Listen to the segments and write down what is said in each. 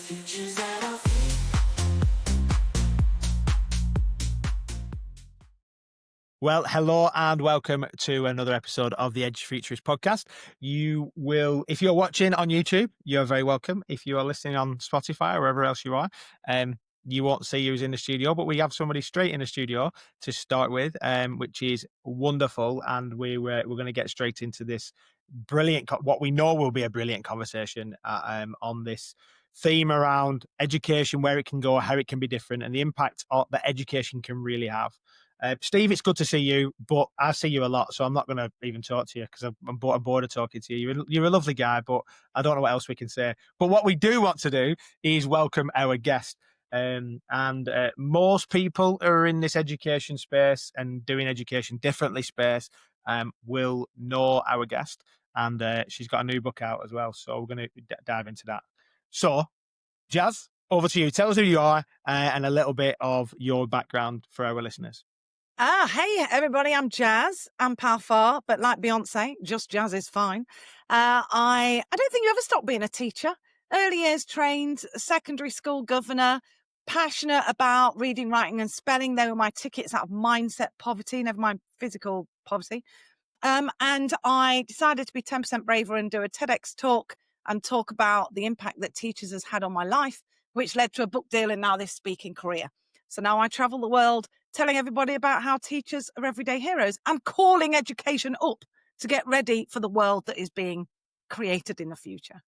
futures that are free. Well, hello and welcome to another episode of the Edufuturists podcast. You will, if you're watching on YouTube, you're very welcome. If you are listening on Spotify or wherever else you are, you won't see who's in the studio, but we have somebody straight in the studio to start with, which is wonderful. And we're going to get straight into this brilliant, what we know will be a brilliant conversation on this theme around education, where it can go, how it can be different, and the impact that education can really have. Steve, it's good to see you, but I see you a lot, so I'm not going to even talk to you because I'm bored of talking to you. You're a lovely guy, but I don't know what else we can say. But what we do want to do is welcome our guest. Most people who are in this education space and doing education differently space will know our guest, and she's got a new book out as well. So we're going to dive into that. So, Jaz, over to you. Tell us who you are and a little bit of your background for our listeners. Hey everybody, I'm Jaz Ampaw-Farr, but like Beyonce, just Jaz is fine. I don't think you ever stop being a teacher. Early years trained, secondary school governor, passionate about reading, writing and spelling. They were my tickets out of mindset poverty, never mind physical poverty. And I decided to be 10% braver and do a TEDx talk and talk about the impact that teachers has had on my life, which led to a book deal and now this speaking career. So now I travel the world telling everybody about how teachers are everyday heroes and calling education up to get ready for the world that is being created in the future.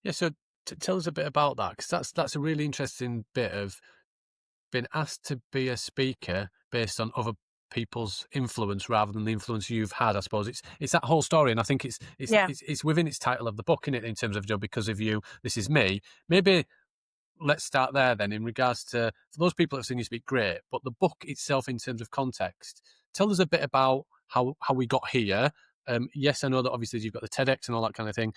Yeah, so tell us a bit about that, because that's a really interesting bit of being asked to be a speaker based on other people's influence rather than the influence you've had. I suppose it's that whole story, and I think it's within its title of the book, in it, in terms of, because of you, this is me. Maybe let's start there then, in regards to, for those people that have seen you speak, great, but the book itself, in terms of context, tell us a bit about how we got here. Yes, I know that obviously you've got the TEDx and all that kind of thing.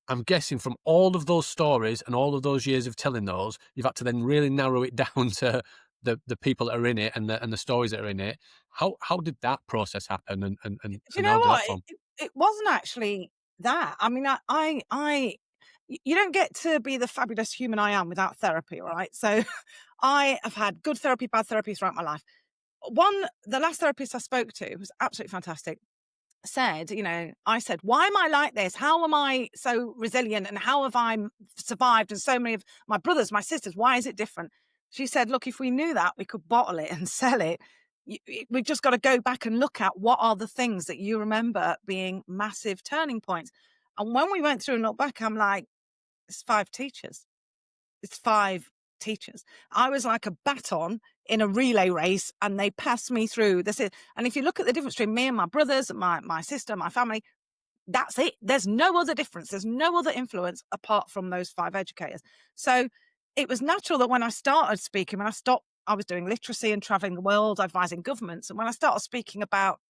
I'm guessing from all of those stories and all of those years of telling those, you've had to then really narrow it down to the people that are in it and the stories that are in it. How did that process happen? And you know what? It wasn't actually that. I mean, you don't get to be the fabulous human I am without therapy, right? So I have had good therapy, bad therapy throughout my life. The last therapist I spoke to was absolutely fantastic. Said, I said, why am I like this? How am I so resilient? And how have I survived? And so many of my brothers, my sisters, why is it different? She said, look, if we knew that, we could bottle it and sell it. We've just got to go back and look at what are the things that you remember being massive turning points. And when we went through and looked back, I'm like, it's 5 teachers. It's 5 teachers. I was like a baton in a relay race and they passed me through. And if you look at the difference between me and my brothers, my sister, my family, that's it. There's no other difference. There's no other influence apart from those 5 educators. So it was natural that when I started speaking, I was doing literacy and traveling the world, advising governments. And when I started speaking about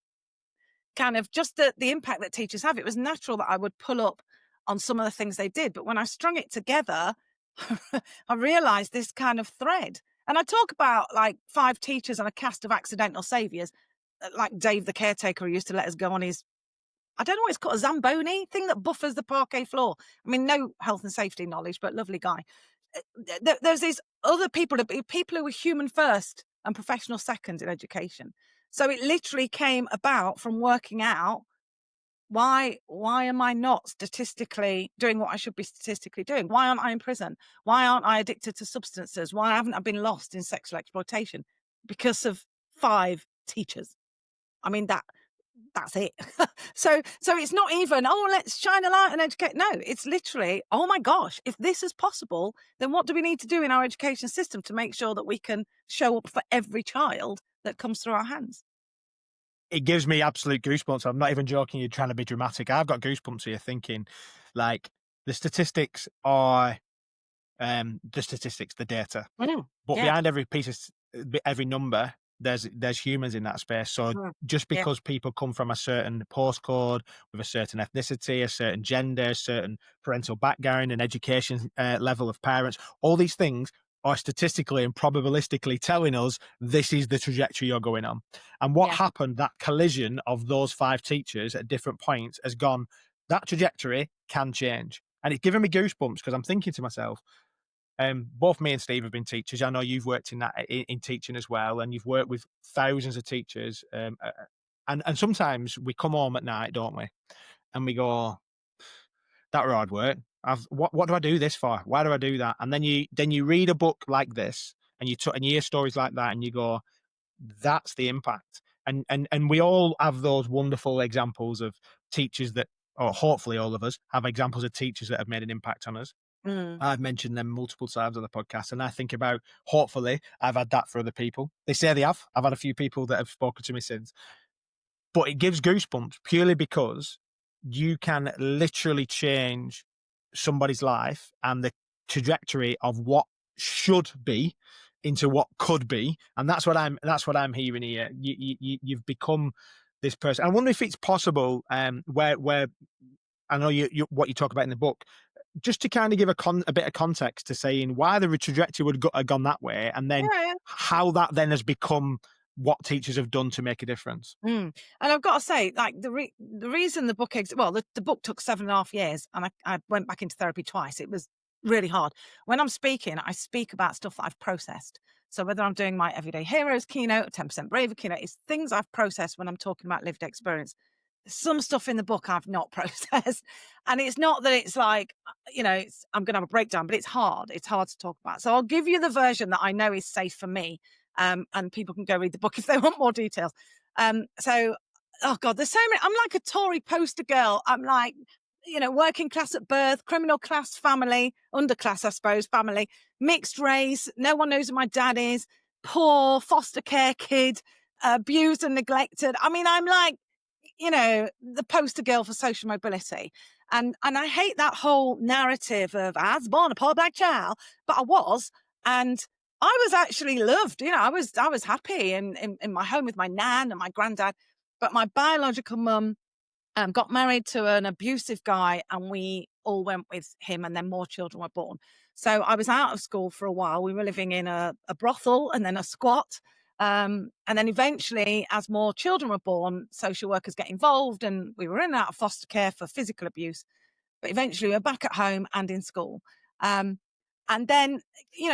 kind of just the impact that teachers have, it was natural that I would pull up on some of the things they did. But when I strung it together, I realized this kind of thread. And I talk about like 5 teachers and a cast of accidental saviours, like Dave the caretaker, who used to let us go on his, I don't know what it's called, a Zamboni thing that buffers the parquet floor. I mean, no health and safety knowledge, but lovely guy. There's these other people who were human first and professional second in education. So it literally came about from working out, why am I not statistically doing what I should be statistically doing? Why aren't I in prison? Why aren't I addicted to substances? Why haven't I been lost in sexual exploitation? Because of 5 teachers. I mean, that's it. So it's not even, let's shine a light and educate. No, it's literally, oh my gosh, if this is possible, then what do we need to do in our education system to make sure that we can show up for every child that comes through our hands? It gives me absolute goosebumps. I'm not even joking. You're trying to be dramatic. I've got goosebumps here thinking, like, the statistics are the data. But behind every every number, there's humans in that space. So just because people come from a certain postcode with a certain ethnicity, a certain gender, a certain parental background, and education level of parents, all these things are statistically and probabilistically telling us this is the trajectory you're going on. And what happened, that collision of those 5 teachers at different points has gone, that trajectory can change. And it's giving me goosebumps because I'm thinking to myself, both me and Steve have been teachers. I know you've worked in teaching as well, and you've worked with thousands of teachers. And sometimes we come home at night, don't we? And we go, that were hard work. What do I do this for? Why do I do that? And then you read a book like this, and you hear stories like that, and you go, that's the impact. And we all have those wonderful examples of teachers that, or hopefully all of us have examples of teachers that have made an impact on us. I've mentioned them multiple times on the podcast, and I think about, hopefully I've had that for other people. They say they have. I've had a few people that have spoken to me since. But it gives goosebumps purely because you can literally change somebody's life and the trajectory of what should be into what could be. And that's what I'm hearing here. You've become this person. I wonder if it's possible, where I know what you talk about in the book, just to kind of give a bit of context to saying why the trajectory would have gone that way, and then how that then has become what teachers have done to make a difference. And I've got to say, like, the reason the book the book took 7.5 years, and I went back into therapy twice. It was really hard. When I'm speaking, I speak about stuff that I've processed. So whether I'm doing my Everyday Heroes keynote or 10% Braver keynote, it's things I've processed when I'm talking about lived experience. There's some stuff in the book I've not processed. And it's not that it's like, I'm going to have a breakdown, but it's hard. It's hard to talk about. So I'll give you the version that I know is safe for me. And people can go read the book if they want more details. Oh God, there's so many. I'm like a Tory poster girl. I'm like, working class at birth, criminal class family, underclass, I suppose, family, mixed race. No one knows who my dad is, poor foster care kid, abused and neglected. I mean, I'm like, the poster girl for social mobility. And I hate that whole narrative of I was born a poor black child, but I was. And I was actually loved. I was happy in my home with my nan and my granddad. But my biological mum got married to an abusive guy, and we all went with him, and then more children were born. So I was out of school for a while. We were living in a brothel and then a squat. And then eventually, as more children were born, social workers get involved, and we were in and out of foster care for physical abuse. But eventually we were back at home and in school. And then,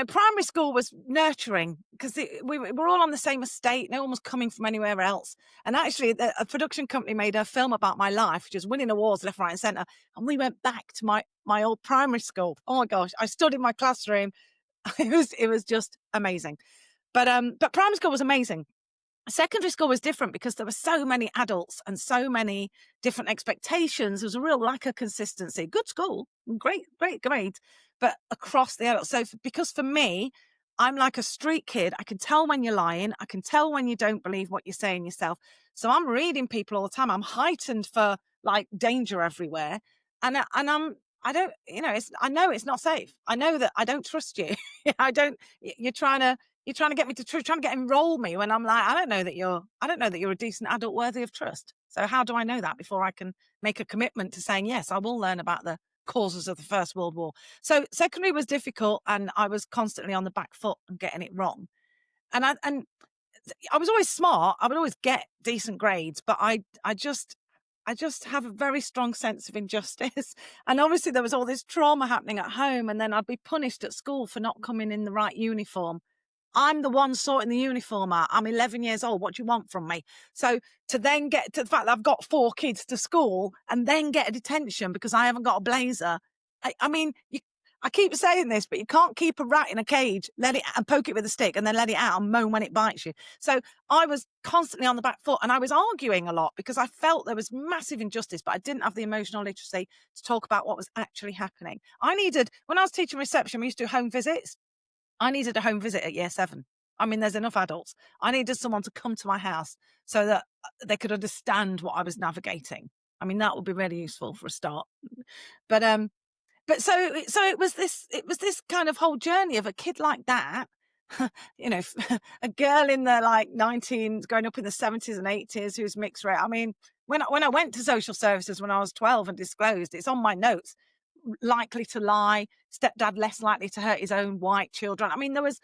primary school was nurturing because we were all on the same estate. No one was coming from anywhere else. And actually, a production company made a film about my life, just winning awards left, right and centre. And we went back to my old primary school. Oh, my gosh. I stood in my classroom. It was just amazing. But primary school was amazing. Secondary school was different because there were so many adults and so many different expectations. There was a real lack of consistency. Good school, great grades, but across the adults. So because for me, I'm like a street kid. I can tell when you're lying. I can tell when you don't believe what you're saying yourself. So I'm reading people all the time. I'm heightened for like danger everywhere. And I know it's not safe. I know that I don't trust you. You're trying to get me trying to enroll me when I'm like, I don't know that you're a decent adult worthy of trust. So how do I know that before I can make a commitment to saying, yes, I will learn about the causes of the First World War. So secondary was difficult, and I was constantly on the back foot and getting it wrong. And I was always smart. I would always get decent grades, but I just have a very strong sense of injustice. And obviously there was all this trauma happening at home, and then I'd be punished at school for not coming in the right uniform. I'm the one sorting the uniform out. I'm 11 years old. What do you want from me? So to then get to the fact that I've got 4 kids to school and then get a detention because I haven't got a blazer. I keep saying this, but you can't keep a rat in a cage, let it and poke it with a stick and then let it out and moan when it bites you. So I was constantly on the back foot, and I was arguing a lot because I felt there was massive injustice, but I didn't have the emotional literacy to talk about what was actually happening. When I was teaching reception, we used to do home visits. I needed a home visit at year 7. I mean, there's enough adults. I needed someone to come to my house so that they could understand what I was navigating. I mean, that would be really useful for a start. But so it was this kind of whole journey of a kid like that, a girl in the like 19s, growing up in the 70s and 80s who's mixed race. I mean, when I went to social services when I was 12 and disclosed, it's on my notes. Likely to lie, stepdad less likely to hurt his own white children. I mean, there was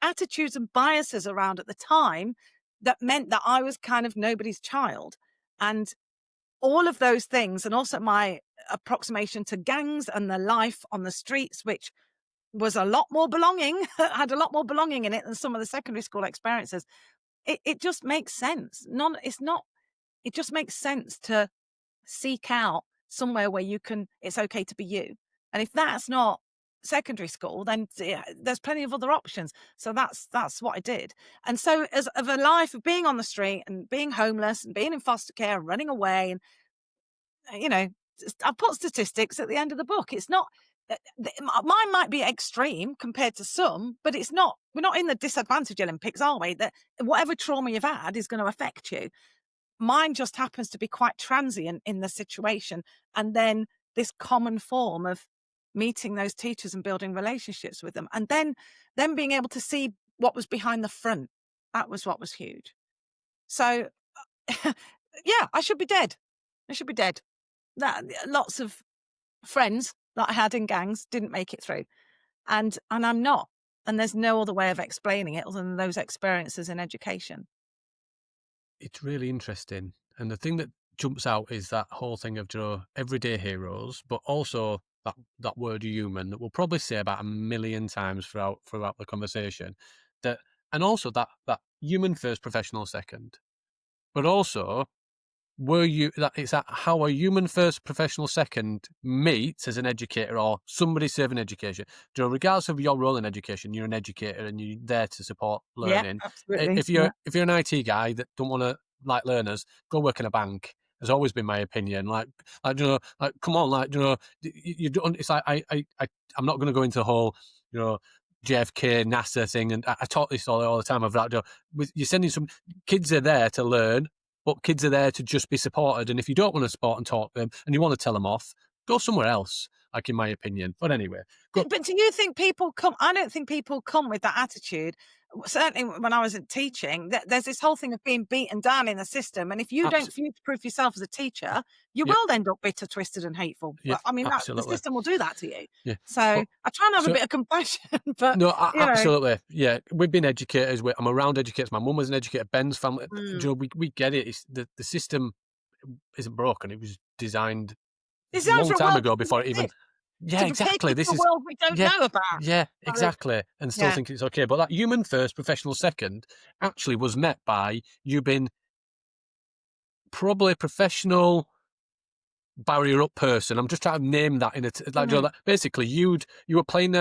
attitudes and biases around at the time that meant that I was kind of nobody's child. And all of those things, and also my approximation to gangs and the life on the streets, which was a lot more belonging, had a lot more belonging in it than some of the secondary school experiences. It just makes sense. It just makes sense to seek out somewhere where it's okay to be you. And if that's not secondary school, then there's plenty of other options. So that's what I did. And so as of a life of being on the street and being homeless and being in foster care and running away, and I've put statistics at the end of the book. It's not, mine might be extreme compared to some, but it's not. We're not in the disadvantage Olympics, are we? That whatever trauma you've had is going to affect you. Mine just happens to be quite transient in the situation, and then this common form of meeting those teachers and building relationships with them, and then being able to see what was behind the front. That was what was huge. So yeah, I should be dead. Lots of friends that I had in gangs didn't make it through, and I'm not, and there's no other way of explaining it other than those experiences in education. It's really interesting. And the thing that jumps out is that whole thing of, everyday heroes, but also that word human that we'll probably say about 1 million times throughout the conversation. And also that human first, professional second. But also, it's that how a human first, professional second meets as an educator or somebody serving education. Regardless of your role in education, you're an educator and you're there to support learning. Yeah, absolutely. If you're an IT guy that don't want to like learners, go work in a bank. Has always been my opinion. Come on, you don't. It's like I'm not going to go into the whole, JFK NASA thing, and I talk this all the time. Of that, you're sending some kids are there to learn. But kids are there to just be supported. And if you don't want to support and talk to them and you want to tell them off, go somewhere else, like in my opinion. But anyway. But do you think people come? I don't think people come with that attitude. Certainly when I was teaching, there's this whole thing of being beaten down in the system. And if you don't future-proof yourself as a teacher, you will end up bitter, twisted and hateful. Yeah, I mean, the system will do that to you. Yeah. So I try and have a bit of compassion. But no, absolutely. Yeah, we've been educators. I'm around educators. My mum was an educator. Ben's family. We get it. It's the system isn't broken. It was designed a long time ago before it even... Yeah, exactly. This is a world we don't know about. Yeah, exactly. And still think it's okay. But that human first, professional second actually was met by you being probably a professional barrier up person. I'm just trying to name that in that basically you were playing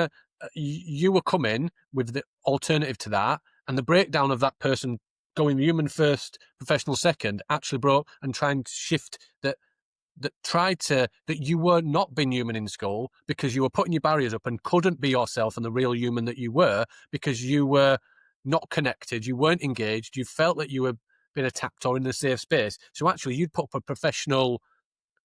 you were coming with the alternative to that, and the breakdown of that person going human first, professional second actually brought and trying to shift that you were not being human in school because you were putting your barriers up and couldn't be yourself and the real human that you were because you were not connected, you weren't engaged, you felt that you were being attacked or in a safe space. So actually you'd put up a professional,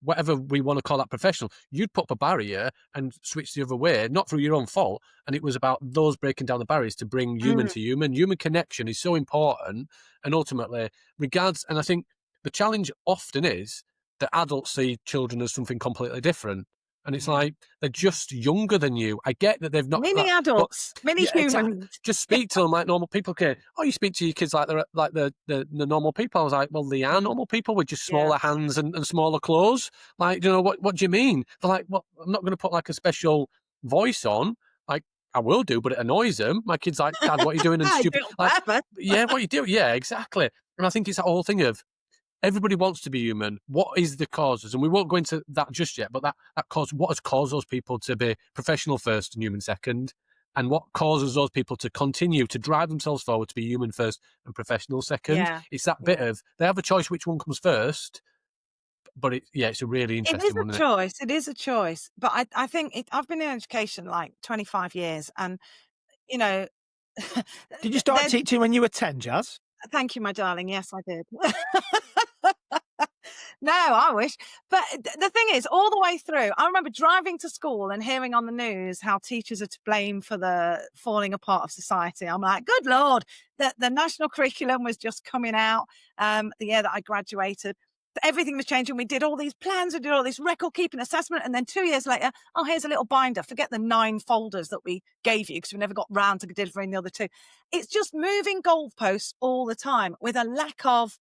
whatever we want to call that professional, you'd put up a barrier and switch the other way, not through your own fault. And it was about those breaking down the barriers to bring human to human. Human connection is so important. And ultimately, and I think the challenge often is that adults see children as something completely different. And it's like, they're just younger than you. I get that they've not... Many adults, many humans. Exactly. Just speak to them like normal people can. Oh, you speak to your kids like they're like the normal people. I was like, well, they are normal people with just smaller hands and smaller clothes. Like, what do you mean? They're like, well, I'm not going to put like a special voice on. Like, I will do, but it annoys them. My kid's like, Dad, what are you doing? And stupid. Like, yeah, what are you doing? Yeah, exactly. And I think it's that whole thing of, everybody wants to be human. What is the causes? And we won't go into that just yet, but that cause, what has caused those people to be professional first and human second? And what causes those people to continue to drive themselves forward to be human first and professional second? Yeah. It's that bit of, they have a choice which one comes first, but it's a really interesting one. It is a choice. But I think I've been in education like 25 years and, Did you start teaching when you were 10, Jaz? Thank you, my darling. Yes, I did. No, I wish. But the thing is, all the way through, I remember driving to school and hearing on the news how teachers are to blame for the falling apart of society. I'm like, good Lord, the national curriculum was just coming out the year that I graduated. Everything was changing. We did all these plans, we did all this record keeping assessment. And then 2 years later, oh, here's a little binder. Forget the 9 folders that we gave you because we never got round to delivering the other 2. It's just moving goalposts all the time with a lack of,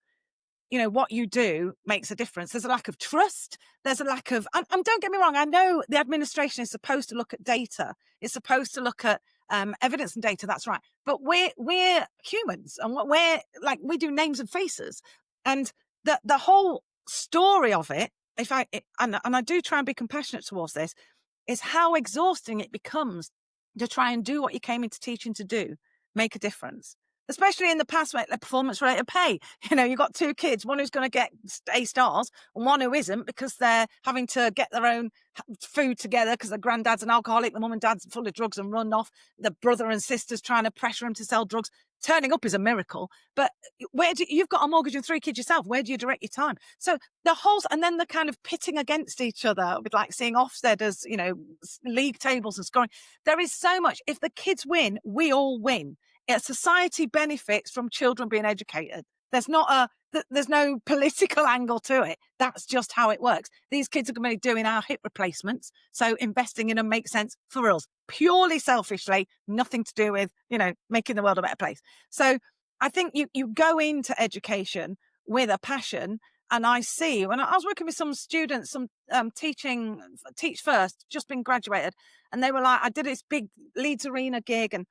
what you do makes a difference. There's a lack of trust. There's a lack of, and don't get me wrong, I know the administration is supposed to look at data. It's supposed to look at evidence and data. That's right. But we're humans, and we're like, we do names and faces, and the whole story of it. And I do try and be compassionate towards this, is how exhausting it becomes to try and do what you came into teaching to do, make a difference. Especially in the past, like the performance related pay. You've got two kids, one who's going to get A stars and one who isn't, because they're having to get their own food together because the granddad's an alcoholic, the mum and dad's full of drugs and run off, the brother and sister's trying to pressure him to sell drugs. Turning up is a miracle, but you've got a mortgage and 3 kids yourself. Where do you direct your time? So and then the kind of pitting against each other with like seeing Ofsted as, league tables and scoring. There is so much. If the kids win, we all win. Society benefits from children being educated. There's no political angle to it. That's just how it works. These kids are going to be doing our hip replacements, so investing in them makes sense for us, purely selfishly, nothing to do with, making the world a better place. So I think you go into education with a passion. And I see, when I was working with some students, some Teach First, just been graduated, and they were like, I did this big Leeds Arena gig, and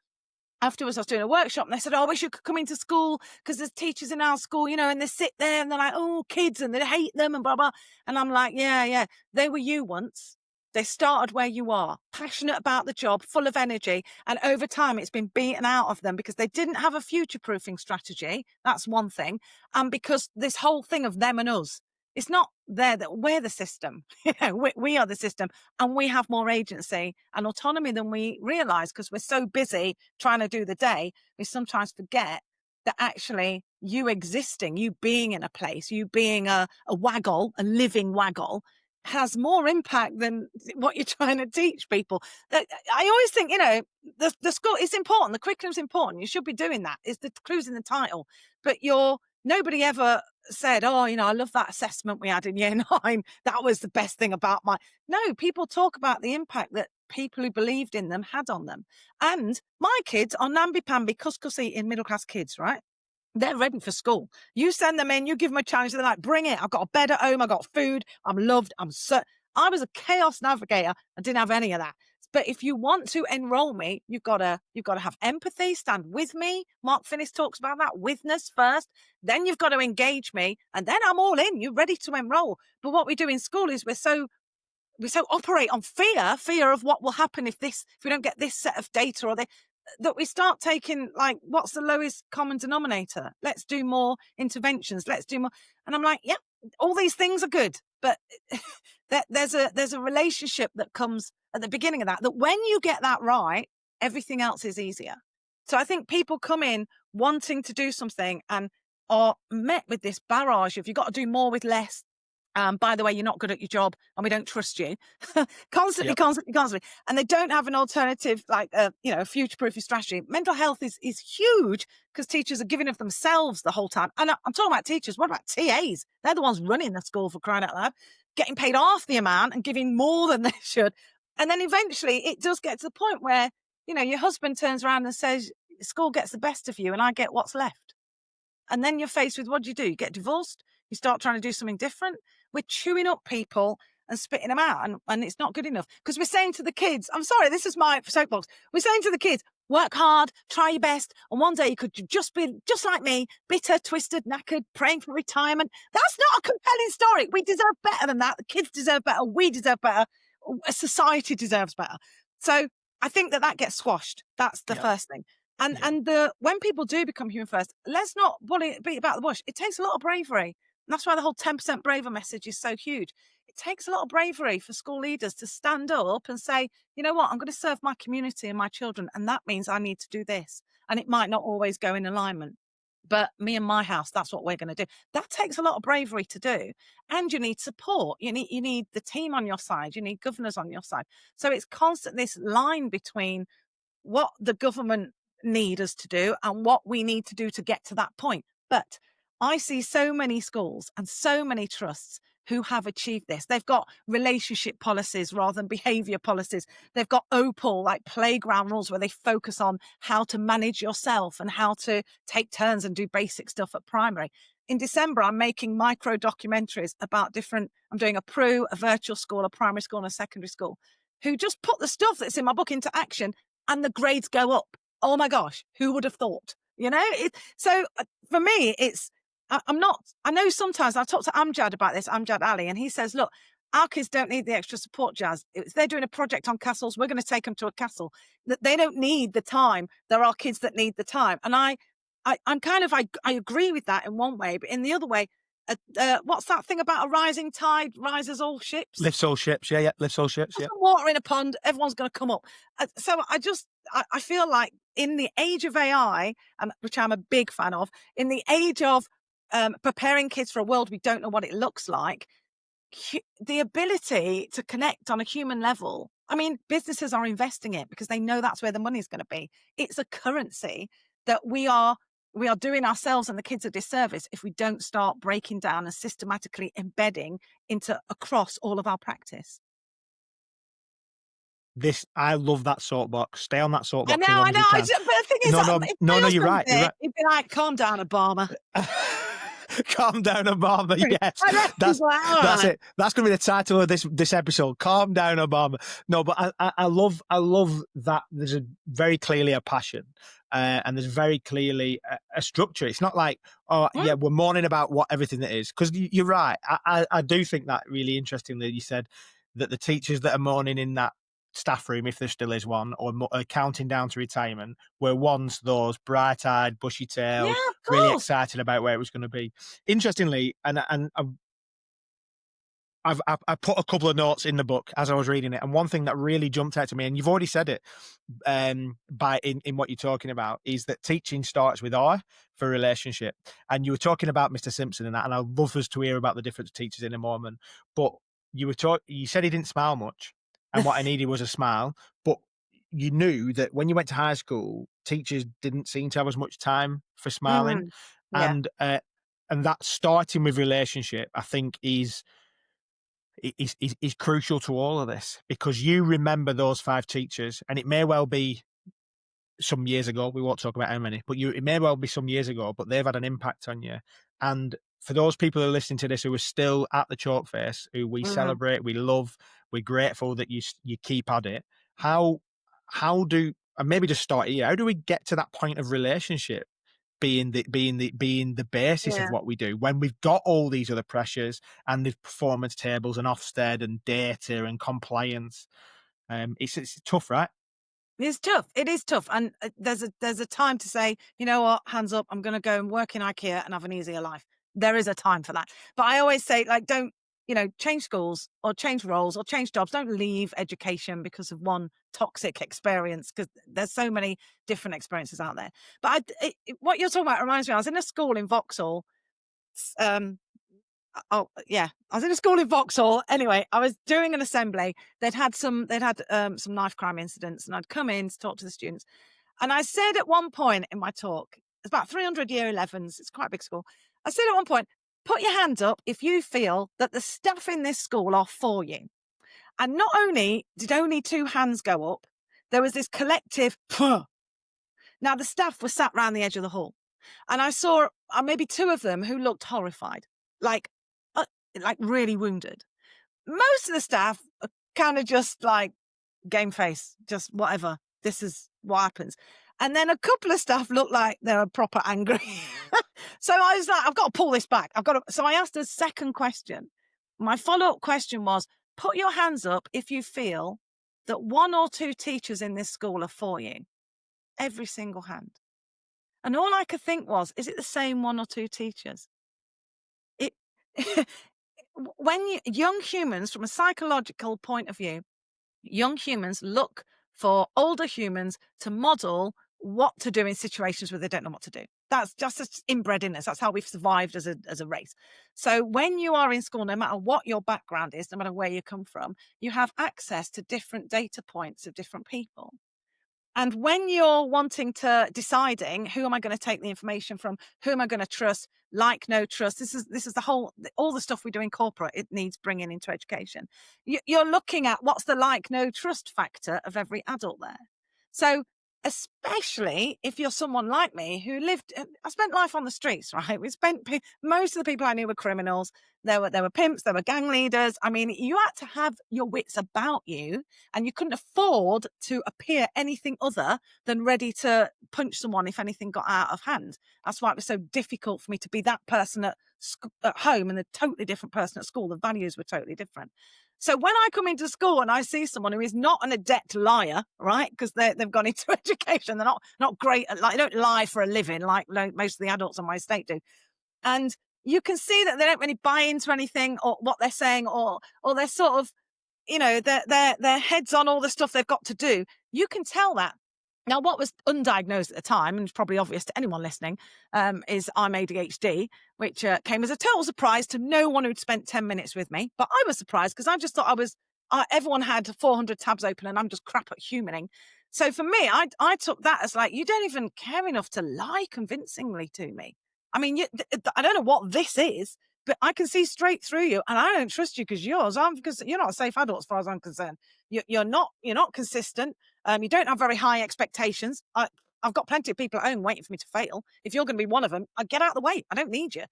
afterwards I was doing a workshop, and they said, I wish you could come into school because there's teachers in our school, and they sit there and they're like, oh, kids, and they hate them and blah, blah. And I'm like, yeah, they were you once. They started where you are, passionate about the job, full of energy. And over time, it's been beaten out of them because they didn't have a future-proofing strategy. That's one thing. And because this whole thing of them and us, it's not there that we're the system. We are the system, and we have more agency and autonomy than we realize, because we're so busy trying to do the day. We sometimes forget that actually you existing, you being in a place, you being a waggle, a living waggle, has more impact than what you're trying to teach people. I always think, the school is important. The curriculum's important. You should be doing that. It's the clues in the title. But nobody ever said, oh, I love that assessment we had in year 9. That was the best thing about No, people talk about the impact that people who believed in them had on them. And my kids are namby-pamby, couscous eating middle class kids, right? They're ready for school. You send them in, you give them a challenge, they're like, bring it. I've got a bed at home, I've got food, I'm loved, I was a chaos navigator. I didn't have any of that. But if you want to enroll me, you've got to have empathy, stand with me. Mark Finnis talks about that, witness first. Then you've got to engage me, and then I'm all in. You're ready to enroll. But what we do in school is we so operate on fear of what will happen if we don't get this set of data, or that we start taking, like, what's the lowest common denominator? Let's do more interventions. Let's do more. And I'm like, yeah, all these things are good, but there's a relationship that comes at the beginning of that when you get that right, everything else is easier. So I think people come in wanting to do something and are met with this barrage of, you've got to do more with less. By the way, you're not good at your job and we don't trust you. Constantly. And they don't have an alternative, like, a future-proofing strategy. Mental health is huge because teachers are giving of themselves the whole time. And I'm talking about teachers. What about TAs? They're the ones running the school, for crying out loud, getting paid half the amount and giving more than they should. And then eventually it does get to the point where, your husband turns around and says, school gets the best of you and I get what's left. And then you're faced with, what do? You get divorced. You start trying to do something different. We're chewing up people and spitting them out, and it's not good enough, because we're saying to the kids, I'm sorry, this is my soapbox. We're saying to the kids, work hard, try your best, and one day you could just be just like me, bitter, twisted, knackered, praying for retirement. That's not a compelling story. We deserve better than that. The kids deserve better. We deserve better. Society deserves better. So I think that gets squashed. That's the first thing. And when people do become human first, let's not beat about the bush. It takes a lot of bravery. And that's why the whole 10% braver message is so huge. It takes a lot of bravery for school leaders to stand up and say, you know what, I'm going to serve my community and my children, and that means I need to do this. And it might not always go in alignment, but me and my house, that's what we're going to do. That takes a lot of bravery to do. And you need support. You need the team on your side. You need governors on your side. So it's constant, this line between what the government need us to do and what we need to do to get to that point. But I see so many schools and so many trusts who have achieved this. They've got relationship policies rather than behaviour policies. They've got OPAL, like playground rules, where they focus on how to manage yourself and how to take turns and do basic stuff at primary. in December, I'm making micro documentaries about I'm doing a a virtual school, a primary school and a secondary school, who just put the stuff that's in my book into action and the grades go up. Oh my gosh, who would have thought? So for me, I know sometimes I've talked to Amjad about this, Amjad Ali, and he says, look, our kids don't need the extra support, Jazz. If they're doing a project on castles, we're going to take them to a castle. They don't need the time. There are kids that need the time. And I agree with that in one way, but in the other way, what's that thing about a rising tide rises all ships? Lifts all ships. Yeah. Lifts all ships. Yeah. Water in a pond, everyone's going to come up. So I feel like in the age of AI, which I'm a big fan of, in the age of preparing kids for a world we don't know what it looks like, the ability to connect on a human level. I mean, businesses are investing it because they know that's where the money's going to be. It's a currency that we are doing ourselves and the kids a disservice if we don't start breaking down and systematically embedding across all of our practice. I love that soapbox. Stay on that soapbox. I know. But the thing is, no, you're right. You're right. You'd be like, calm down, Obama. Calm down, Obama. Yes, that's it. That's going to be the title of this episode. Calm down, Obama. No, but I love that there's very clearly a passion, and there's very clearly a structure. It's not like, we're mourning about everything that is. Because you're right. I do think that really interesting that you said that the teachers that are mourning in that staff room, if there still is one, or counting down to retirement, were once those bright-eyed, bushy-tailed, really excited about where it was going to be. Interestingly, and I put a couple of notes in the book as I was reading it, and one thing that really jumped out to me, and you've already said it, in what you're talking about, is that teaching starts with awe for relationship. And you were talking about Mr. Simpson and that, and I'd love us to hear about the different teachers in a moment. But you said he didn't smile much. And what I needed was a smile. But you knew that when you went to high school, teachers didn't seem to have as much time for smiling. Yeah. And that starting with relationship, I think, is crucial to all of this, because you remember those 5 teachers, and it may well be some years ago. We won't talk about how many, but it may well be some years ago, but they've had an impact on you. And for those people who are listening to this who are still at the chalk face, who we celebrate, we love, we're grateful that you keep at it. How do, and maybe just start here, how do we get to that point of relationship being the basis of what we do, when we've got all these other pressures and the performance tables and Ofsted and data and compliance? It's tough, right? It's tough. It is tough. And there's a time to say, you know what, hands up, I'm going to go and work in IKEA and have an easier life. There is a time for that. But I always say, like, don't, change schools or change roles or change jobs. Don't leave education because of one toxic experience, because there's so many different experiences out there. But what you're talking about reminds me, I was in a school in Vauxhall. I was in a school in Vauxhall. Anyway, I was doing an assembly. They'd had some knife crime incidents, and I'd come in to talk to the students. And I said at one point in my talk, it's about 300 year 11s. It's quite a big school. I said at one point, put your hands up if you feel that the staff in this school are for you. And not only did only 2 hands go up, there was this collective, Puh. Now the staff were sat round the edge of the hall. And I saw maybe 2 of them who looked horrified, like really wounded. Most of the staff are kind of just like game face, just whatever. This is what happens. And then a couple of staff looked like they were proper angry. So I was like, I've got to pull this back. So I asked a second question. My follow-up question was, put your hands up if you feel that 1 or 2 teachers in this school are for you. Every single hand. And all I could think was, is it the same 1 or 2 teachers? When young humans, from a psychological point of view, young humans look for older humans to model what to do in situations where they don't know what to do. That's just inbred in us. That's how we've survived as a race. So when you are in school, no matter what your background is, no matter where you come from, you have access to different data points of different people. And when you're deciding who am I going to take the information from, who am I going to trust, like, no trust, this is all the stuff we do in corporate, it needs bringing into education. You're looking at what's the like, no trust factor of every adult there. So especially if you're someone like me who lived, I spent life on the streets, right? Most of the people I knew were criminals. There were pimps, there were gang leaders. I mean, you had to have your wits about you, and you couldn't afford to appear anything other than ready to punch someone if anything got out of hand. That's why it was so difficult for me to be that person at home and a totally different person at school. The values were totally different. So when I come into school and I see someone who is not an adept liar, right, because they've gone into education, they're not great at, like, they don't lie for a living like most of the adults on my estate do, and you can see that they don't really buy into anything or what they're saying, or they're sort of, their heads on all the stuff they've got to do. You can tell that. Now, what was undiagnosed at the time, and it's probably obvious to anyone listening, is I'm ADHD, which came as a total surprise to no one who'd spent 10 minutes with me. But I was surprised because I just thought everyone had 400 tabs open and I'm just crap at humaning. So for me, I took that as like, you don't even care enough to lie convincingly to me. I mean, I don't know what this is, but I can see straight through you, and I don't trust you because you're not a safe adult as far as I'm concerned. You're not consistent. You don't have very high expectations. I've got plenty of people at home waiting for me to fail. If you're going to be one of them, I get out of the way. I don't need you.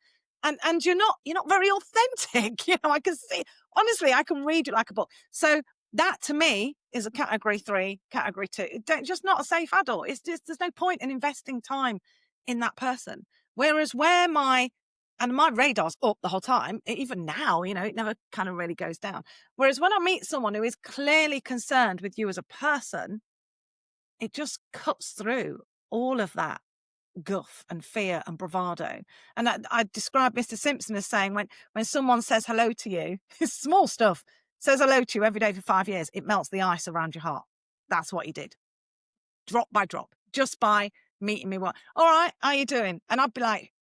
And you're not very authentic. I can see, honestly, I can read you like a book. So that to me is a category 3, category 2. Just not a safe adult. It's just, there's no point in investing time in that person. Whereas my radar's up the whole time, even now, it never kind of really goes down. Whereas when I meet someone who is clearly concerned with you as a person, it just cuts through all of that guff and fear and bravado. And I describe Mr. Simpson as saying, when someone says hello to you, it's small stuff, says hello to you every day for 5 years, it melts the ice around your heart. That's what he did. Drop by drop, just by meeting me. All right, how you doing? And I'd be like,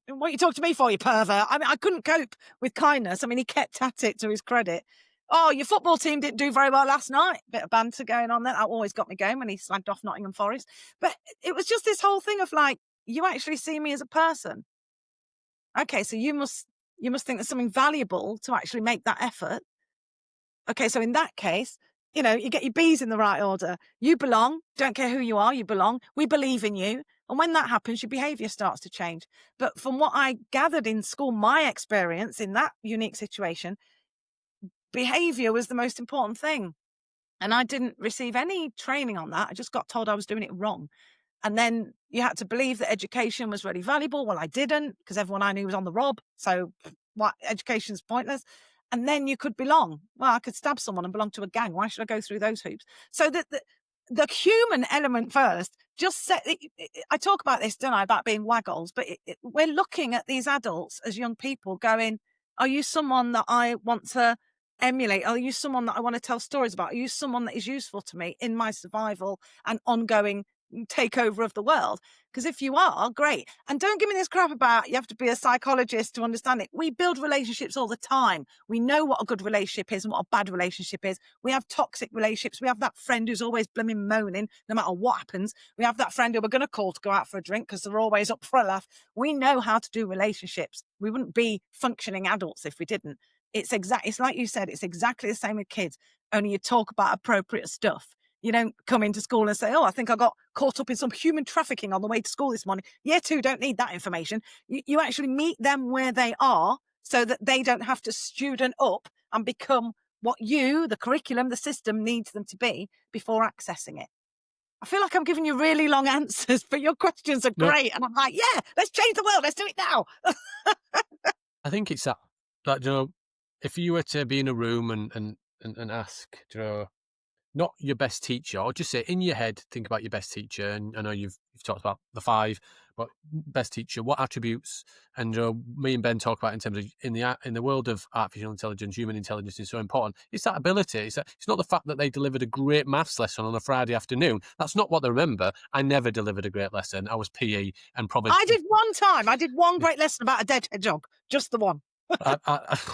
what you talk to me for, you pervert? I mean, I couldn't cope with kindness. I mean, he kept at it, to his credit. Oh, your football team didn't do very well last night. Bit of banter going on there. That always got me going when he slagged off Nottingham Forest. But it was just this whole thing of like, you actually see me as a person. Okay, so you must think there's something valuable to actually make that effort. Okay, so in that case, you get your B's in the right order. You belong. Don't care who you are, you belong. We believe in you. And when that happens, your behaviour starts to change. But from what I gathered in school, my experience in that unique situation, behaviour was the most important thing. And I didn't receive any training on that. I just got told I was doing it wrong. And then you had to believe that education was really valuable. Well, I didn't, because everyone I knew was on the rob. So what? Education's pointless. And then you could belong. Well, I could stab someone and belong to a gang. Why should I go through those hoops? So the human element first, I talk about this, don't I, about being waggles, but we're looking at these adults as young people going, are you someone that I want to emulate? Are you someone that I want to tell stories about? Are you someone that is useful to me in my survival and ongoing takeover of the world? Because if you are, great. And don't give me this crap about you have to be a psychologist to understand it. We build relationships all the time. We know what a good relationship is and what a bad relationship is. We have toxic relationships. We have that friend who's always blooming moaning no matter what happens. We have that friend who we're going to call to go out for a drink because they're always up for a laugh. We know how to do relationships. We wouldn't be functioning adults if we didn't. It's like you said, it's exactly the same with kids, only you talk about appropriate stuff. You don't come into school and say, oh, I think I got caught up in some human trafficking on the way to school this morning. Year 2 don't need that information. You actually meet them where they are so that they don't have to student up and become what the curriculum, the system needs them to be before accessing it. I feel like I'm giving you really long answers, but your questions are great. And I'm like, yeah, let's change the world. Let's do it now. I think it's that, if you were to be in a room and ask, not your best teacher, or just say in your head, think about your best teacher. And I know you've talked about the 5, but best teacher, what attributes? And me and Ben talk about in terms of in the world of artificial intelligence, human intelligence is so important. It's that ability. It's not the fact that they delivered a great maths lesson on a Friday afternoon. That's not what they remember. I never delivered a great lesson. I was PE and probably. I did one time. I did one great lesson about a dead hedgehog, just the one.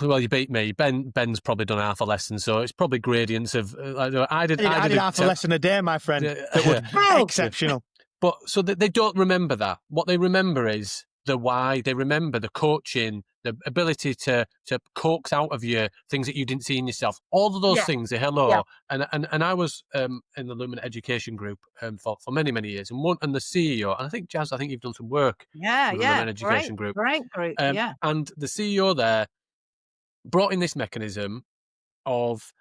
Well, you beat me. Ben's probably done half a lesson, so it's probably gradients of. I did half a lesson a day, my friend. That was exceptional. But so they don't remember that. What they remember is the why. They remember the coaching, the ability to coax out of you things that you didn't see in yourself. All of those Yeah. things. Yeah. And I was in the Lumen Education Group for many years, and the CEO, and I think Jaz, I think you've done some work Yeah. with the Yeah. Lumen Education Great Group. group. Yeah. And the CEO there brought in this mechanism of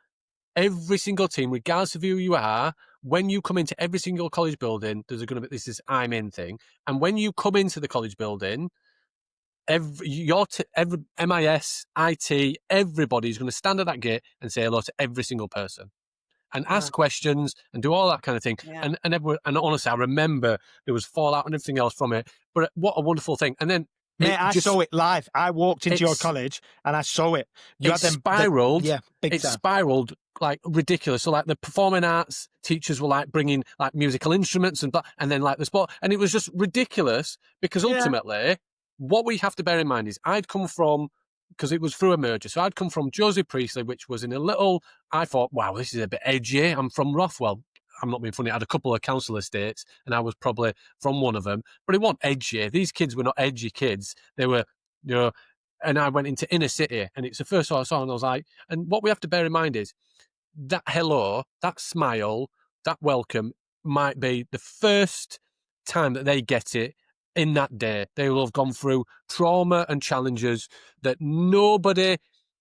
every single team, regardless of who you are, when you come into every single college building, there's going to be this I'm in thing. And when you come into the college building, every MIS, IT, everybody's going to stand at that gate and say hello to every single person and ask questions and do all that kind of thing. Yeah. And honestly, I remember there was fallout and everything else from it. But what a wonderful thing! And then Mate, I saw it live. I walked into your it's- college and I saw it. You it had them, spiraled. yeah, big It time. spiraled like ridiculous. So like the performing arts teachers were like bringing like musical instruments and then like the sport, and it was just ridiculous because Yeah. ultimately what we have to bear in mind is I'd come from, because it was through a merger. So I'd come from Josie Priestley, which was in a little, I thought, wow, this is a bit edgy. I'm from Rothwell. I'm not being funny. I had a couple of council estates and I was probably from one of them, but it wasn't edgy. These kids were not edgy kids. They were, you know, and I went into inner city and it's the first time I saw, and I was like, and what we have to bear in mind is that hello, that smile, that welcome might be the first time that they get it in that day. They will have gone through trauma and challenges that nobody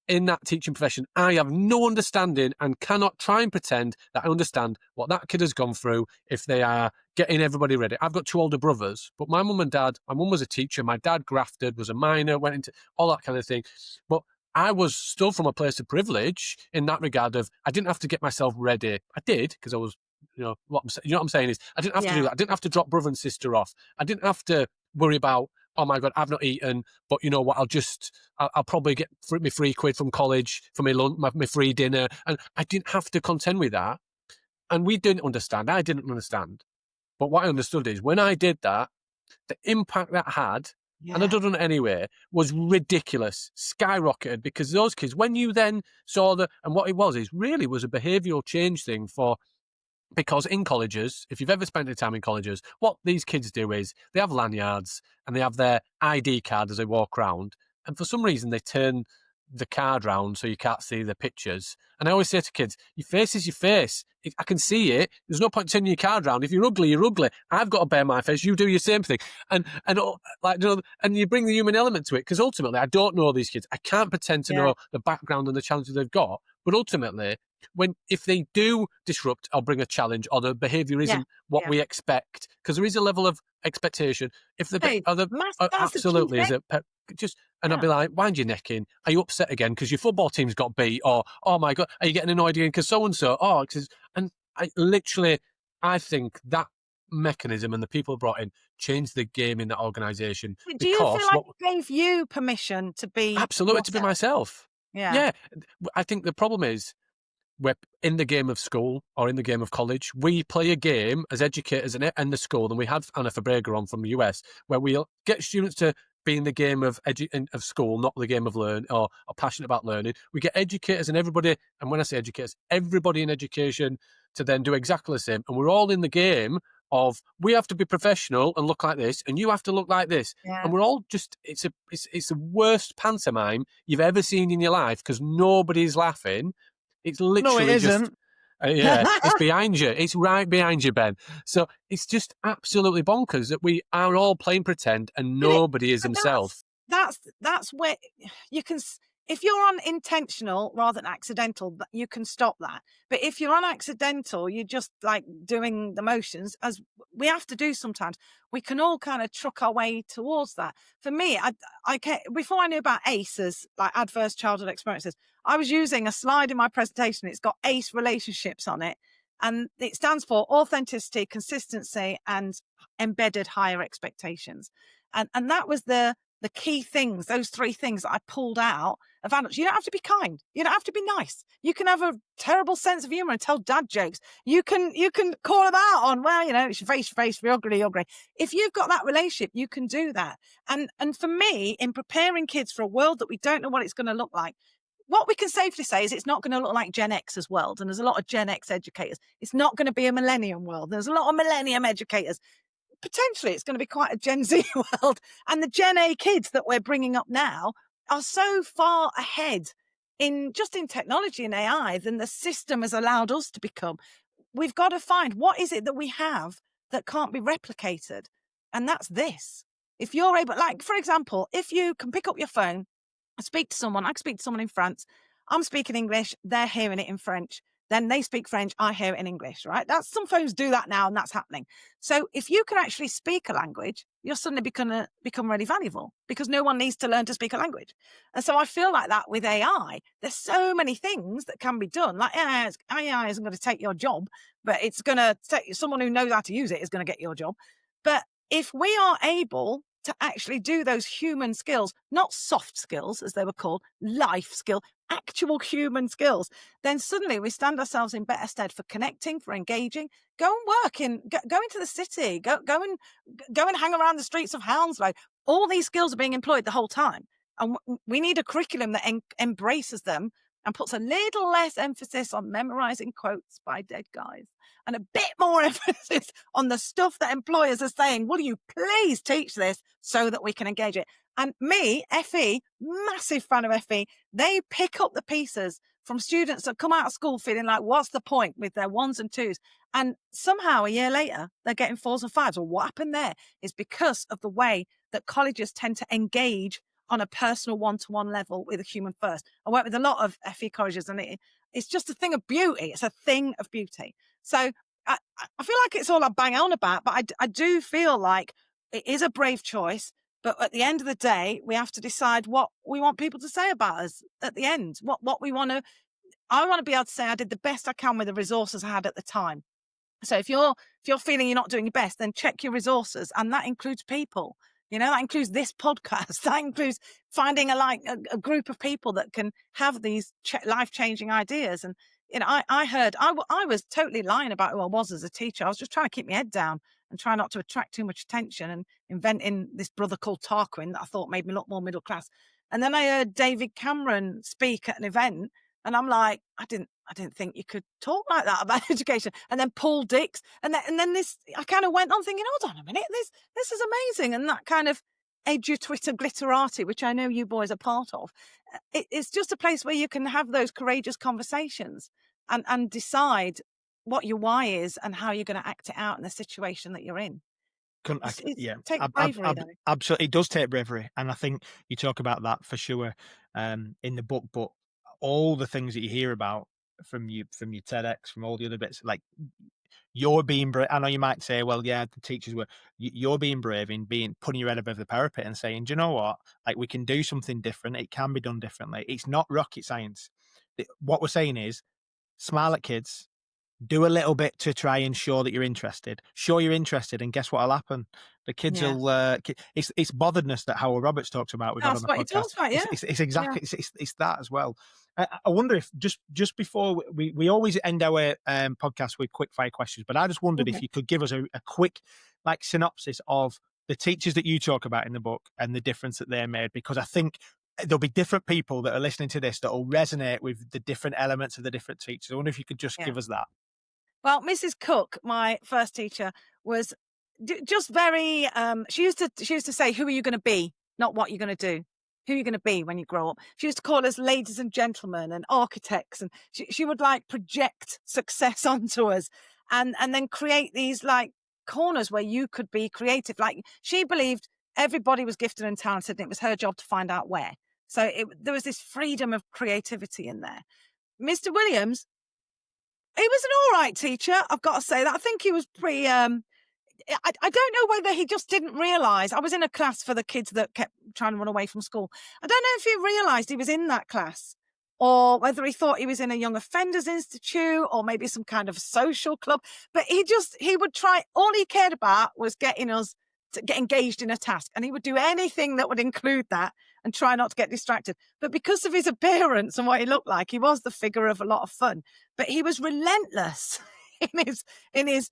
in that teaching profession, I have no understanding and cannot try and pretend that I understand what that kid has gone through if they are getting everybody ready. I've got two older brothers, but my mum and dad, my mum was a teacher, my dad grafted, was a miner, went into all that kind of thing. But I was still from a place of privilege in that regard of I didn't have to get myself ready. I did because I was, you know what I'm saying is I didn't have to do that. I didn't have to drop brother and sister off. I didn't have to worry about, oh my God, I've not eaten, but you know what? I'll probably get me £3 from college for my lunch, my free dinner, and I didn't have to contend with that. And we didn't understand. I didn't understand. But what I understood is when I did that, the impact that had, and I Yeah. done it anyway, was ridiculous, skyrocketed, because those kids, when you then saw and what it was is really was a behavioural change thing because in colleges, if you've ever spent any time in colleges, what these kids do is they have lanyards and they have their ID card as they walk around. And for some reason, they turn the card round so you can't see the pictures. And I always say to kids, your face is your face. I can see it. There's no point turning your card round. If you're ugly, you're ugly. I've got to bear my face. You do your same thing. And like, you know, and you bring the human element to it because ultimately, I don't know these kids. I can't pretend to know the background and the challenges they've got. But ultimately, if they do disrupt or bring a challenge or the behaviour isn't what we expect, because there is a level of expectation. If the Hey, that's absolutely the is key it just, and I'd be like, wind your neck in. Are you upset again because your football team's got beat? Or oh my God, are you getting annoyed again because so and so? Oh, and I think that mechanism and the people brought in changed the game in that organisation. Do you feel like it gave you permission to be absolutely to be myself? Yeah. I think the problem is we're in the game of school or in the game of college. We play a game as educators in the school, and we had Anna Fabrega on from the US, where we'll get students to be in the game of school, not the game of learn or passionate about learning. We get educators and everybody, and when I say educators, everybody in education to then do exactly the same. And we're all in the game of we have to be professional and look like this, and you have to look like this. Yeah. And we're all just, it's the worst pantomime you've ever seen in your life because nobody's laughing. It's literally No, it just, isn't. it's behind you. It's right behind you, Ben. So it's just absolutely bonkers that we are all playing pretend and nobody is But himself. That's where you can. If you're unintentional rather than accidental, you can stop that. But if you're unaccidental, you're just like doing the motions, as we have to do sometimes. We can all kind of truck our way towards that. For me, before I knew about ACEs, like adverse childhood experiences, I was using a slide in my presentation. It's got ACE relationships on it, and it stands for authenticity, consistency, and embedded higher expectations. And that was the key things, those three things that I pulled out of adults. You don't have to be kind. You don't have to be nice. You can have a terrible sense of humor and tell dad jokes. You can call them out on, well, you know, it's your face, if you're ugly, you're ugly. If you've got that relationship, you can do that. And for me, in preparing kids for a world that we don't know what it's going to look like, what we can safely say is it's not going to look like Gen X's world. And there's a lot of Gen X educators. It's not going to be a millennium world. There's a lot of millennium educators. potentially it's going to be quite a Gen Z world. And the Gen A kids that we're bringing up now are so far ahead in technology and AI than the system has allowed us to become. We've got to find what is it that we have that can't be replicated. And that's this. If you're able, like, for example, if you can pick up your phone and speak to someone, I can speak to someone in France. I'm speaking English, they're hearing it in French. Then they speak French, I hear it in English, right? Some phones do that now, and that's happening. So if you can actually speak a language, you're suddenly become really valuable, because no one needs to learn to speak a language. And so I feel like that with AI. There's so many things that can be done. Like AI isn't going to take your job, but it's going to take someone who knows how to use it is going to get your job. But if we are able to actually do those human skills, not soft skills, as they were called, life skill, actual human skills, then suddenly we stand ourselves in better stead for connecting, for engaging. Go and work go into the city, go and hang around the streets of Hounslow. All these skills are being employed the whole time. And we need a curriculum that embraces them and puts a little less emphasis on memorizing quotes by dead guys and a bit more emphasis on the stuff that employers are saying, will you please teach this so that we can engage it? And me, FE, massive fan of FE, they pick up the pieces from students that come out of school feeling like, what's the point, with their ones and twos? And somehow a year later, they're getting fours and fives. Well, what happened there is because of the way that colleges tend to engage on a personal one-to-one level with a human first. I work with a lot of FE colleges, and it's just a thing of beauty. It's a thing of beauty. So I feel like it's all I bang on about, but I do feel like it is a brave choice. But at the end of the day, we have to decide what we want people to say about us at the end. What we want to. I want to be able to say I did the best I can with the resources I had at the time. So if you're feeling you're not doing your best, then check your resources, and that includes people. That includes this podcast. That includes finding a group of people that can have these life-changing ideas. And I heard I was totally lying about who I was as a teacher. I was just trying to keep my head down and try not to attract too much attention, and inventing this brother called Tarquin that I thought made me look more middle class. And then I heard David Cameron speak at an event, and I'm like, I didn't think you could talk like that about education. And then Paul Dix, and then this, I kind of went on thinking, hold on a minute, this is amazing. And that kind of Twitter glitterati, which I know you boys are part of, it's just a place where you can have those courageous conversations and decide what your why is and how you're going to act it out in the situation that you're in. Take bravery, though. Absolutely, it does take bravery, and I think you talk about that for sure in the book. But all the things that you hear about from your TEDx, from all the other bits, like, you're being brave. I know you might say, well, yeah, the teachers were. You're being brave in putting your head above the parapet and saying, do you know what? Like, we can do something different. It can be done differently. It's not rocket science. What we're saying is, smile at kids. Do a little bit to try and show that you're interested. Show you're interested, and guess what'll happen? The kids will. It's botheredness that Howard Roberts talks about. We've That's had on the what podcast. he talks about, yeah. It's exactly. Yeah. It's that as well. I wonder if just before we always end our podcast with quick fire questions, but I just wondered if you could give us a quick synopsis of the teachers that you talk about in the book and the difference that they made, because I think there'll be different people that are listening to this that will resonate with the different elements of the different teachers. I wonder if you could just give us that. Well, Mrs. Cook, my first teacher, was just very. She used to say, "Who are you going to be? Not what you're going to do. Who are you going to be when you grow up?" She used to call us ladies and gentlemen and architects, and she would project success onto us, and then create these corners where you could be creative. Like, she believed everybody was gifted and talented, and it was her job to find out where. So there was this freedom of creativity in there. Mr. Williams, he was an all right teacher, I've got to say that. I think he was pretty. I don't know whether he just didn't realise. I was in a class for the kids that kept trying to run away from school. I don't know if he realised he was in that class, or whether he thought he was in a young offenders institute or maybe some kind of social club. But he would try. All he cared about was getting us to get engaged in a task, and he would do anything that would include that and try not to get distracted. But because of his appearance and what he looked like, he was the figure of a lot of fun. But he was relentless in his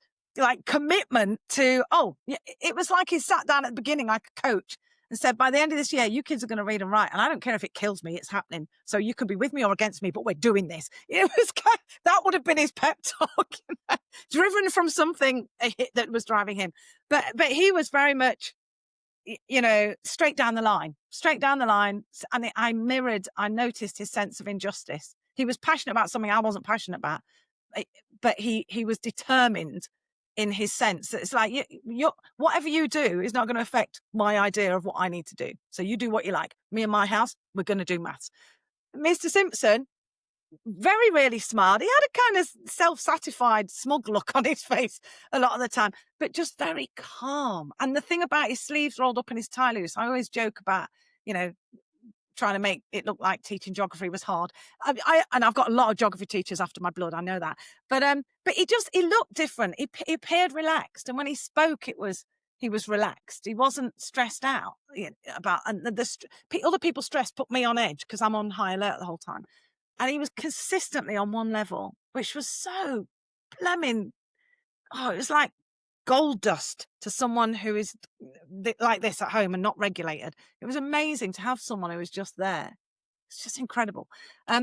commitment to. It was like he sat down at the beginning like a coach and said, by the end of this year, you kids are going to read and write. And I don't care if it kills me, it's happening. So you can be with me or against me, but we're doing this. It was that would have been his pep talk, driven from something that was driving him. But he was very much, straight down the line. And I noticed his sense of injustice. He was passionate about something I wasn't passionate about, but he was determined in his sense that it's like, whatever you do is not going to affect my idea of what I need to do. So you do what you like. Me and my house, we're going to do maths. Mr. Simpson, very really smart. He had a kind of self-satisfied, smug look on his face a lot of the time, but just very calm. And the thing about his sleeves rolled up in his tie loose, I always joke about, trying to make it look like teaching geography was hard. And I've got a lot of geography teachers after my blood, I know that. But he looked different. He appeared relaxed, and when he spoke, he was relaxed. He wasn't stressed out about, and other people's stress put me on edge because I'm on high alert the whole time. And he was consistently on one level, which was so blooming. Oh, it was like gold dust to someone who is like this at home and not regulated. It was amazing to have someone who was just there. It's just incredible.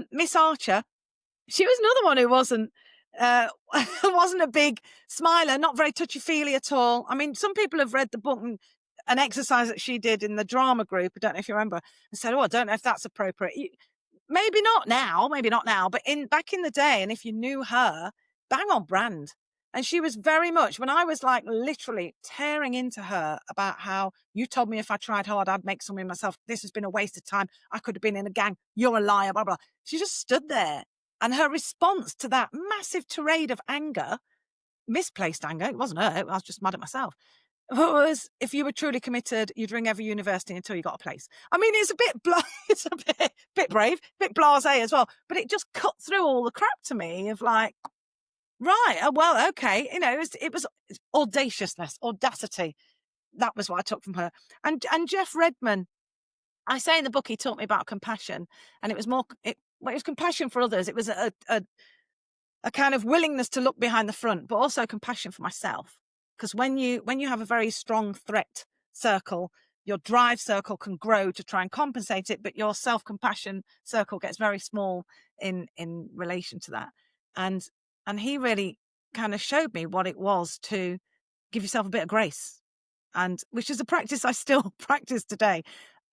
Miss Archer, she was another one who wasn't a big smiler, not very touchy-feely at all. I mean, some people have read the book and an exercise that she did in the drama group, I don't know if you remember, and said, I don't know if that's appropriate. Maybe not now, but back in the day, and if you knew her, bang on brand. And she was very much, when I was like literally tearing into her about how you told me if I tried hard, I'd make something myself. This has been a waste of time. I could have been in a gang. You're a liar, blah, blah. She just stood there. And her response to that massive tirade of anger, misplaced anger, it wasn't her, I was just mad at myself, was, if you were truly committed, you'd ring every university until you got a place. I mean, it's a bit brave, a bit blasé as well, but it just cut through all the crap to me of like, right, well, okay, it was audacity. That was what I took from her. And Jeff Redman, I say in the book, he taught me about compassion, and it was compassion for others. It was a kind of willingness to look behind the front, but also compassion for myself. Because when you have a very strong threat circle, your drive circle can grow to try and compensate it, but your self-compassion circle gets very small in relation to that. And he really kind of showed me what it was to give yourself a bit of grace, and which is a practice I still practice today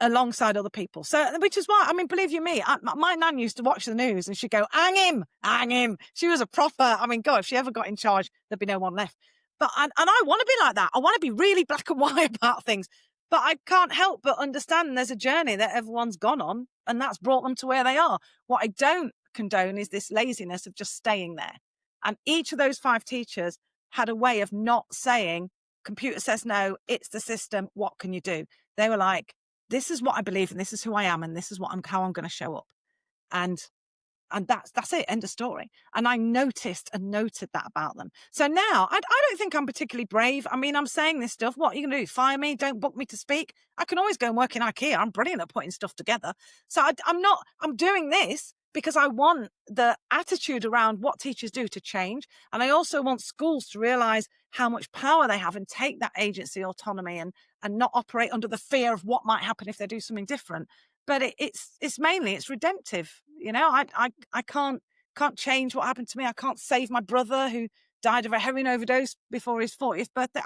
alongside other people. So, which is why, I mean, believe you me, my nan used to watch the news and she'd go, hang him. She was a proper, I mean, God, if she ever got in charge, there'd be no one left. But, and I want to be like that. I want to be really black and white about things, but I can't help but understand there's a journey that everyone's gone on, and that's brought them to where they are. What I don't condone is this laziness of just staying there. And each of those 5 teachers had a way of not saying, computer says no, it's the system, what can you do? They were like, this is what I believe, and this is who I am, and this is how I'm going to show up. And that's it, end of story. And I noticed and noted that about them. So now I don't think I'm particularly brave. I mean, I'm saying this stuff. What are you going to do? Fire me? Don't book me to speak? I can always go and work in IKEA. I'm brilliant at putting stuff together. So I'm doing this because I want the attitude around what teachers do to change. And I also want schools to realize how much power they have and take that agency, autonomy, and not operate under the fear of what might happen if they do something different. But it's mainly redemptive. I can't change what happened to me. I can't save my brother who died of a heroin overdose before his 40th birthday.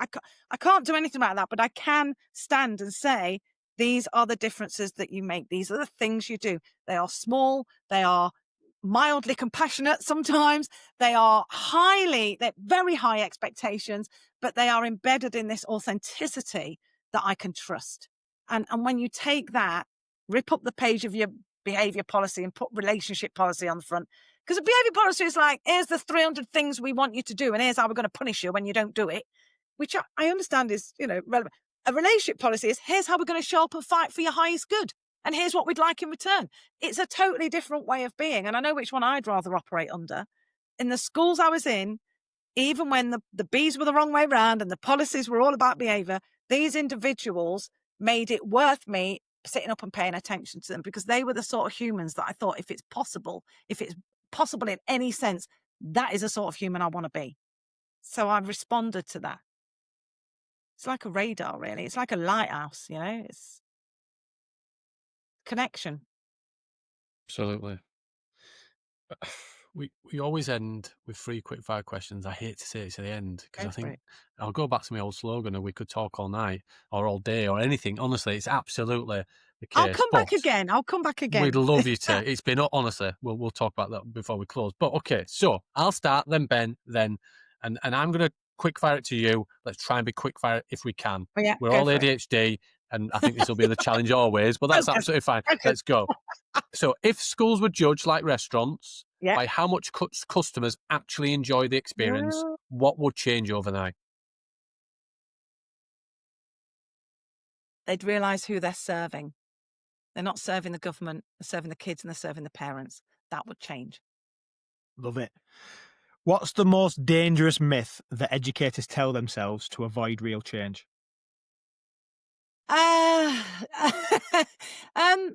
I can't do anything about that, but I can stand and say, these are the differences that you make. These are the things you do. They are small. They are mildly compassionate sometimes. They're very high expectations, but they are embedded in this authenticity that I can trust. And when you take that, rip up the page of your behaviour policy and put relationship policy on the front. Because a behaviour policy is like, here's the 300 things we want you to do, and here's how we're going to punish you when you don't do it, which I understand is, relevant. A relationship policy is, here's how we're going to show up and fight for your highest good, and here's what we'd like in return. It's a totally different way of being, and I know which one I'd rather operate under. In the schools I was in, even when the B's were the wrong way round and the policies were all about behaviour, these individuals made it worth me sitting up and paying attention to them, because they were the sort of humans that I thought, if it's possible in any sense, that is a sort of human I want to be. So I responded to that. It's like a radar, really. It's like a lighthouse, connection. Absolutely. We always end with 3 quick-fire questions. I hate to say it's at the end because Go I for think it. I'll go back to my old slogan of we could talk all night or all day or anything. Honestly, it's absolutely the I'll case. come back But again. I'll come back again. we'd love you to. It's been honestly. We'll talk about that before we close. But okay, so I'll start, then Ben, then and I'm gonna quick fire it to you. Let's try and be quick fire if we can. Oh, yeah, We're go all for it. ADHD, and I think this will be the challenge always. But that's Okay. absolutely fine. Okay. Let's go. So, if schools were judged like restaurants Yeah. by how much customers actually enjoy the experience, Well, what would change overnight? they'd realise who they're serving. They're not serving the government, they're serving the kids and they're serving the parents. That would change. Love it. What's the most dangerous myth that educators tell themselves to avoid real change?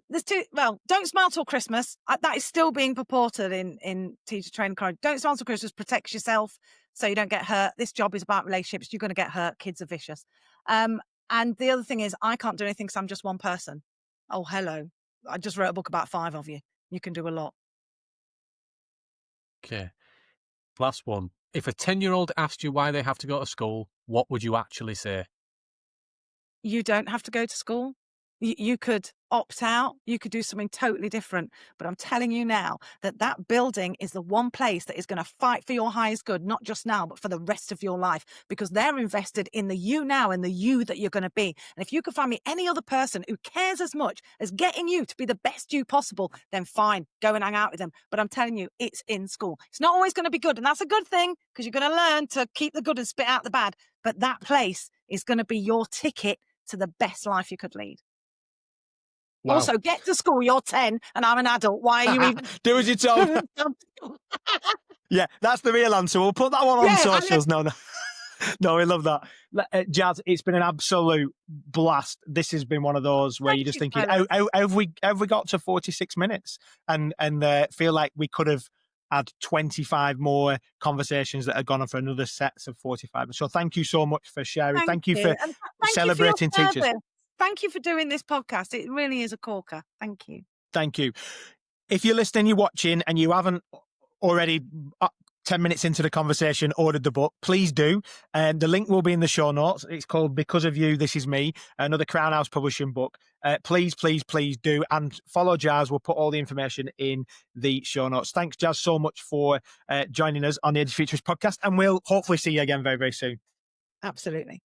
There's two. Well, don't smile till Christmas. That is still being purported in teacher training college. Don't smile till Christmas. Protects yourself so you don't get hurt. This job is about relationships. You're going to get hurt. Kids are vicious. And the other thing is, I can't do anything because I'm just one person. Oh, hello. I just wrote a book about 5 of you. You can do a lot. Okay. Last one. If a 10-year-old asked you why they have to go to school, what would you actually say? You don't have to go to school. You could opt out. You could do something totally different. But I'm telling you now that building is the one place that is going to fight for your highest good, not just now, but for the rest of your life, because they're invested in the you now and the you that you're going to be. And if you can find me any other person who cares as much as getting you to be the best you possible, then fine, go and hang out with them. But I'm telling you, it's in school. It's not always going to be good. And that's a good thing because you're going to learn to keep the good and spit out the bad. But that place is going to be your ticket to the best life you could lead. Wow. Also, get to school. You're 10 and I'm an adult. Why are you even... Do as you're told. Yeah, that's the real answer. We'll put that one on Yeah, socials. No. No, we love that. Jaz, it's been an absolute blast. This has been one of those where Thank you're just you, thinking, Tyler. have we got to 46 minutes? And feel like we could have had 25 more conversations that have gone on for another sets of 45. So thank you so much for sharing. Thank you for And thank celebrating you for your teachers. service. Thank you for doing this podcast. It really is a corker. Thank you. Thank you. If you're listening, you're watching, and you haven't already 10 minutes into the conversation ordered the book, please do. And the link will be in the show notes. It's called Because of You, This Is Me, another Crown House publishing book. Please do. And follow Jaz. We'll put all the information in the show notes. Thanks, Jaz, so much for joining us on the Edufuturists podcast. And we'll hopefully see you again very, very soon. Absolutely.